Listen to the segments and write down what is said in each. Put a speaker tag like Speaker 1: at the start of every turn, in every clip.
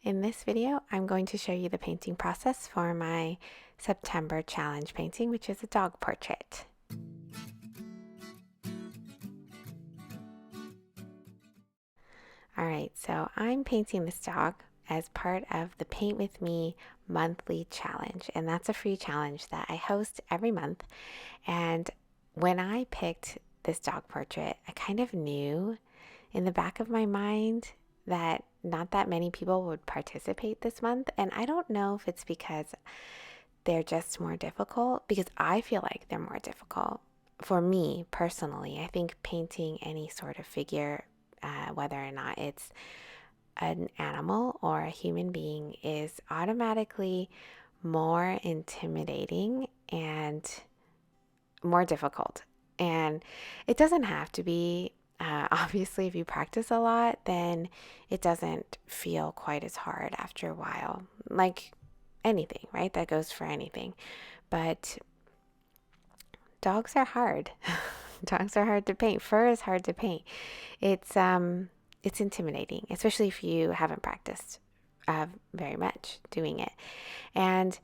Speaker 1: In this video, I'm going to show you the painting process for my September challenge painting, which is a dog portrait. All right, so I'm painting this dog as part of the Paint With Me monthly challenge, and that's a free challenge that I host every month. And when I picked this dog portrait, I kind of knew in the back of my mind that not that many people would participate this month. And I don't know if it's because they're just more difficult, because I feel like they're more difficult. For me personally, I think painting any sort of figure, whether or not it's an animal or a human being, is automatically more intimidating and more difficult. And it doesn't have to be. Obviously, if you practice a lot, then it doesn't feel quite as hard after a while. Like anything, right? That goes for anything. But dogs are hard. Dogs are hard to paint. Fur is hard to paint. It's intimidating, especially if you haven't practiced very much doing it. And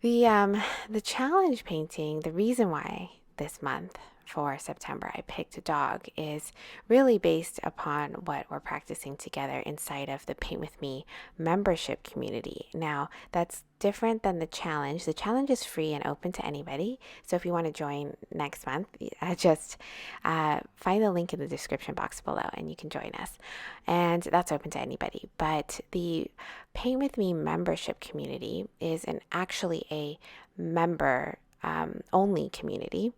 Speaker 1: the challenge painting, the reason why this month for September I picked a dog is really based upon what we're practicing together inside of the Paint With Me membership community. Now, that's different than the challenge. The challenge is free and open to anybody. So if you want to join next month, just find the link in the description box below and you can join us. And that's open to anybody. But the Paint With Me membership community is actually a member only community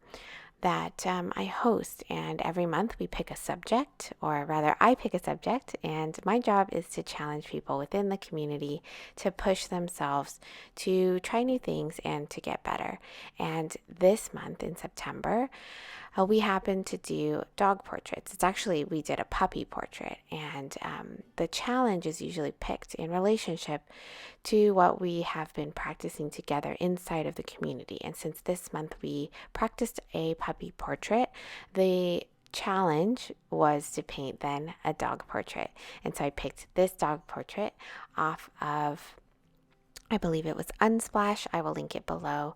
Speaker 1: that I host. And every month we pick a subject, or rather, I pick a subject, and my job is to challenge people within the community to push themselves to try new things and to get better. And this month in September, we happened to do dog portraits. It's actually, we did a puppy portrait, and the challenge is usually picked in relationship to what we have been practicing together inside of the community. And since this month we practiced a puppy portrait, the challenge was to paint then a dog portrait. And so I picked this dog portrait off of, I believe it was Unsplash. I will link it below.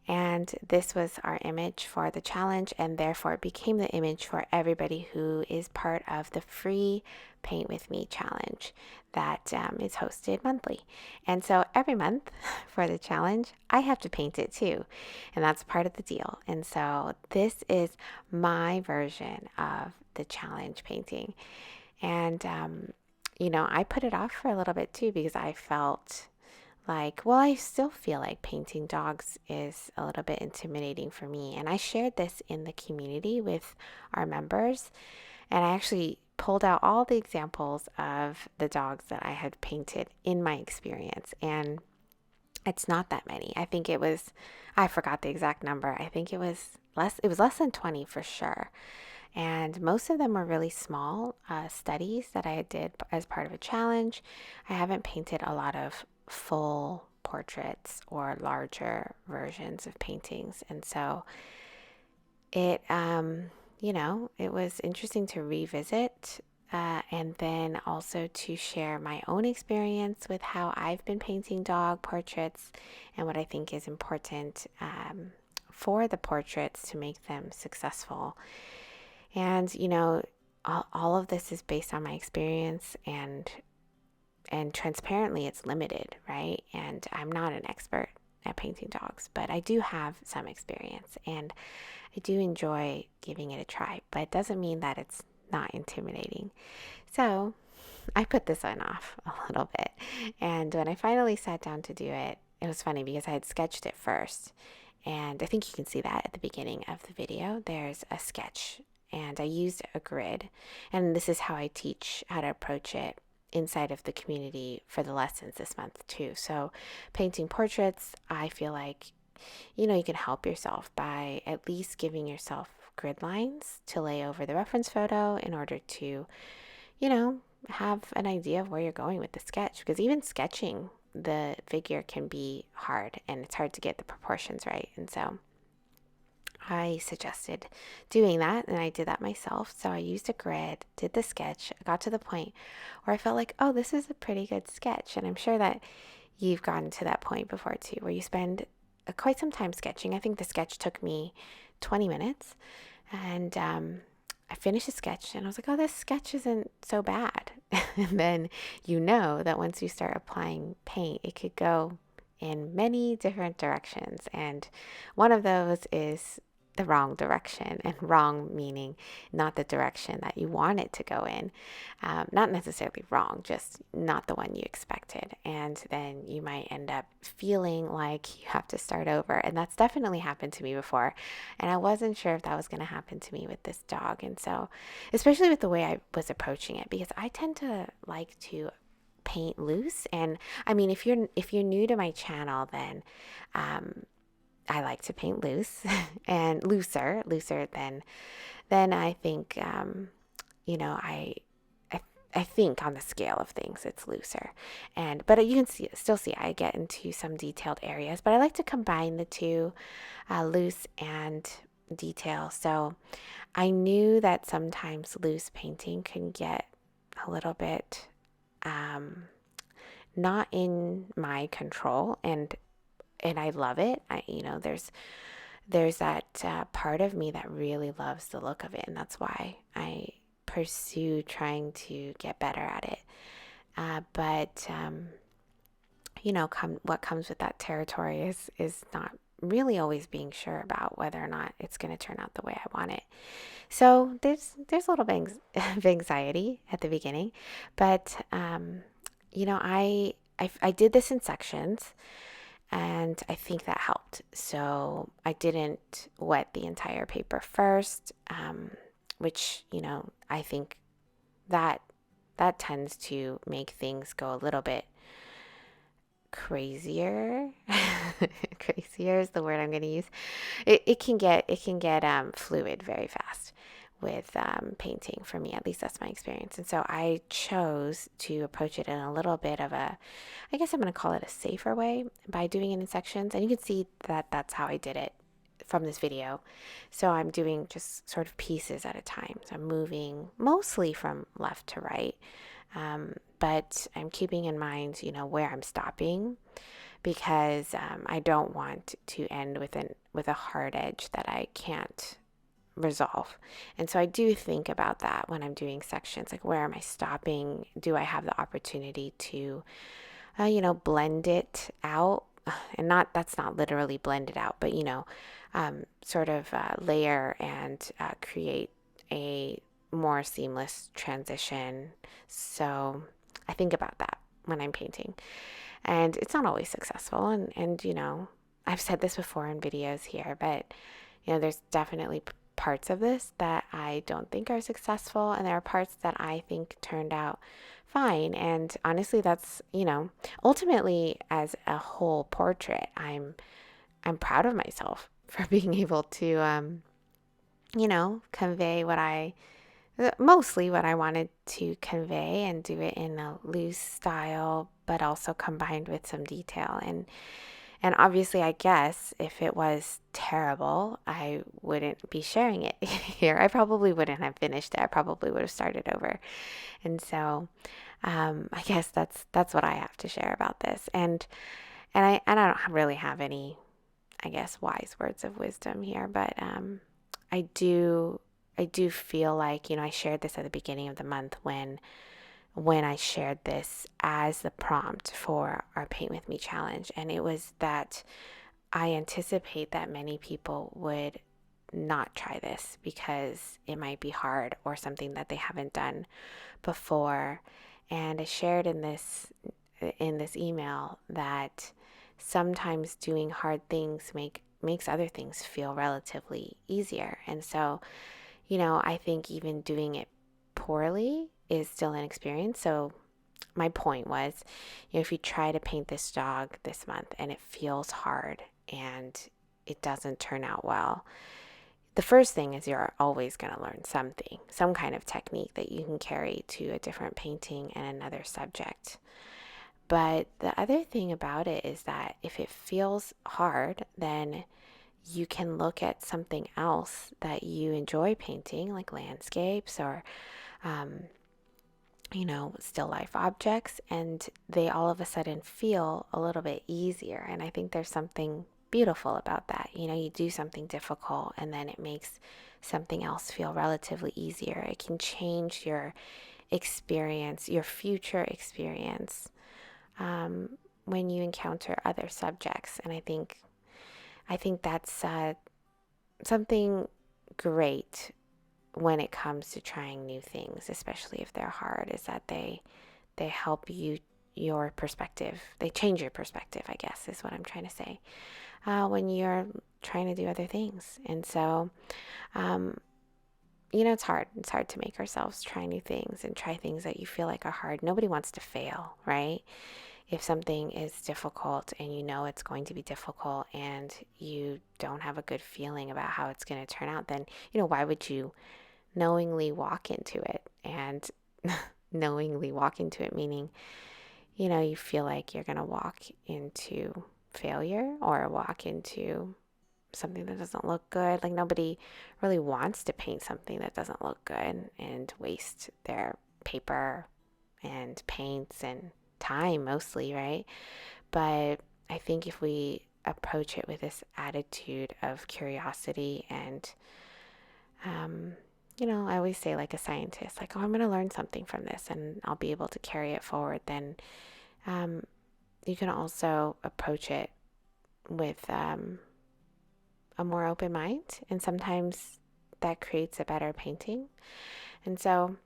Speaker 1: And this was our image for the challenge, and therefore it became the image for everybody who is part of the free Paint With Me challenge that is hosted monthly. And so every month for the challenge, I have to paint it too. And that's part of the deal. And so this is my version of the challenge painting. And, I put it off for a little bit too, because I felt like, well, I still feel like painting dogs is a little bit intimidating for me. And I shared this in the community with our members. And I actually pulled out all the examples of the dogs that I had painted in my experience. And it's not that many. I forgot the exact number. I think it was less than 20 for sure. And most of them were really small studies that I did as part of a challenge. I haven't painted a lot of full portraits or larger versions of paintings. And so it was interesting to revisit and then also to share my own experience with how I've been painting dog portraits and what I think is important for the portraits to make them successful. And, all of this is based on my experience, and transparently it's limited, right? And I'm not an expert at painting dogs, but I do have some experience and I do enjoy giving it a try, but it doesn't mean that it's not intimidating. So I put this one off a little bit. And when I finally sat down to do it, it was funny because I had sketched it first. And I think you can see that at the beginning of the video. There's a sketch, and I used a grid. And this is how I teach how to approach it inside of the community for the lessons this month too. So painting portraits, I feel like, you can help yourself by at least giving yourself grid lines to lay over the reference photo in order to, have an idea of where you're going with the sketch. Because even sketching the figure can be hard, and it's hard to get the proportions right. And so I suggested doing that, and I did that myself. So I used a grid, did the sketch, got to the point where I felt like, oh, this is a pretty good sketch. And I'm sure that you've gotten to that point before too, where you spend quite some time sketching. I think the sketch took me 20 minutes, and I finished the sketch and I was like, oh, this sketch isn't so bad. And then you know that once you start applying paint, it could go in many different directions. And one of those is the wrong direction, and wrong meaning not the direction that you want it to go in. Not necessarily wrong, just not the one you expected. And then you might end up feeling like you have to start over. And that's definitely happened to me before. And I wasn't sure if that was going to happen to me with this dog. And so, especially with the way I was approaching it, because I tend to like to paint loose. And I mean, if you're new to my channel, then I like to paint loose and looser than I think, you know, I think on the scale of things, it's looser. But you can still see I get into some detailed areas, but I like to combine the two, loose and detail. So I knew that sometimes loose painting can get a little bit, not in my control, and I love it. There's that part of me that really loves the look of it, and that's why I pursue trying to get better at it. But what comes with that territory is not really always being sure about whether or not it's going to turn out the way I want it. So there's a little bit of anxiety at the beginning, but I did this in sections. And I think that helped. So I didn't wet the entire paper first, which, I think that tends to make things go a little bit crazier. Crazier is the word I'm going to use. It can get fluid very fast with painting, for me. At least that's my experience. And so I chose to approach it in a little bit of a, I guess I'm going to call it a safer way, by doing it in sections. And you can see that that's how I did it from this video. So I'm doing just sort of pieces at a time. So I'm moving mostly from left to right, but I'm keeping in mind, where I'm stopping, because I don't want to end with a hard edge that I can't resolve. And so I do think about that when I'm doing sections, like, where am I stopping? Do I have the opportunity to blend it out? And that's not literally blend it out, but sort of layer and create a more seamless transition. So I think about that when I'm painting, and it's not always successful. And I've said this before in videos here, but there's definitely parts of this that I don't think are successful, and there are parts that I think turned out fine. And honestly, that's, ultimately, as a whole portrait, I'm proud of myself for being able to convey mostly what I wanted to convey, and do it in a loose style, but also combined with some detail. And obviously, I guess if it was terrible, I wouldn't be sharing it here. I probably wouldn't have finished it. I probably would have started over. And so I guess that's what I have to share about this. And I don't really have any, I guess, wise words of wisdom here, but I do feel like, I shared this at the beginning of the month when I shared this as the prompt for our Paint With Me challenge. And it was that I anticipate that many people would not try this because it might be hard or something that they haven't done before. And I shared in this email that sometimes doing hard things makes other things feel relatively easier. And so, I think even doing it poorly is still an experience. So my point was, if you try to paint this dog this month and it feels hard and it doesn't turn out well, the first thing is you're always going to learn something, some kind of technique that you can carry to a different painting and another subject. But the other thing about it is that if it feels hard, then you can look at something else that you enjoy painting, like landscapes or, um, still life objects, and they all of a sudden feel a little bit easier. And I think there's something beautiful about that. You do something difficult and then it makes something else feel relatively easier. It can change your experience, your future experience, when you encounter other subjects. And I think that's something great when it comes to trying new things, especially if they're hard, is that they help you, your perspective. They change your perspective, I guess, is what I'm trying to say, when you're trying to do other things. And so, um, it's hard. It's hard to make ourselves try new things and try things that you feel like are hard. Nobody wants to fail, right? If something is difficult and you know it's going to be difficult and you don't have a good feeling about how it's going to turn out, then, why would you knowingly walk into it? And knowingly walk into it meaning, you feel like you're going to walk into failure or walk into something that doesn't look good. Like, nobody really wants to paint something that doesn't look good and waste their paper and paints and time mostly, right? But I think if we approach it with this attitude of curiosity and, I always say, like a scientist, like, oh, I'm going to learn something from this and I'll be able to carry it forward, then um, you can also approach it with a more open mind. And sometimes that creates a better painting. And so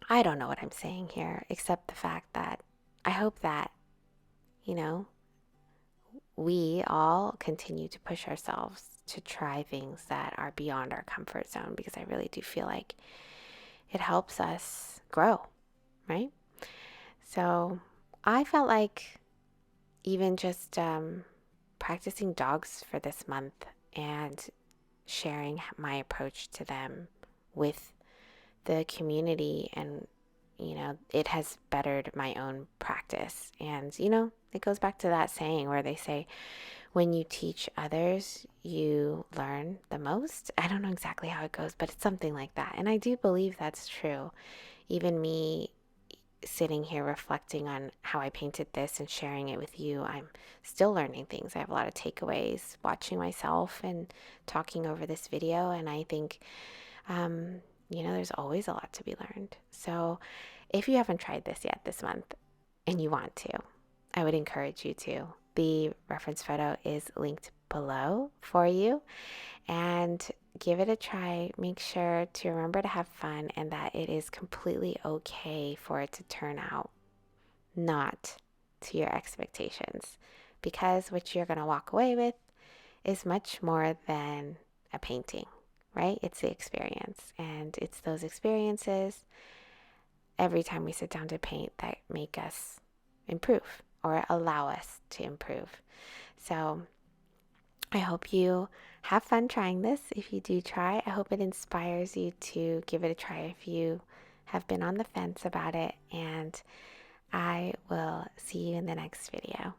Speaker 1: I don't know what I'm saying here, except the fact that I hope that, you know, we all continue to push ourselves to try things that are beyond our comfort zone, because I really do feel like it helps us grow, right? So I felt like even just practicing dogs for this month and sharing my approach to them with the community, and it has bettered my own practice. And it goes back to that saying where they say, when you teach others, you learn the most. I don't know exactly how it goes, but it's something like that. And I do believe that's true. Even me sitting here reflecting on how I painted this and sharing it with you, I'm still learning things. I have a lot of takeaways watching myself and talking over this video. And I think, there's always a lot to be learned. So if you haven't tried this yet this month and you want to, I would encourage you to. The reference photo is linked below for you, and give it a try. Make sure to remember to have fun and that it is completely okay for it to turn out not to your expectations, because what you're going to walk away with is much more than a painting, right? It's the experience, and it's those experiences every time we sit down to paint that make us improve or allow us to improve. So I hope you have fun trying this. If you do try, I hope it inspires you to give it a try if you have been on the fence about it. And I will see you in the next video.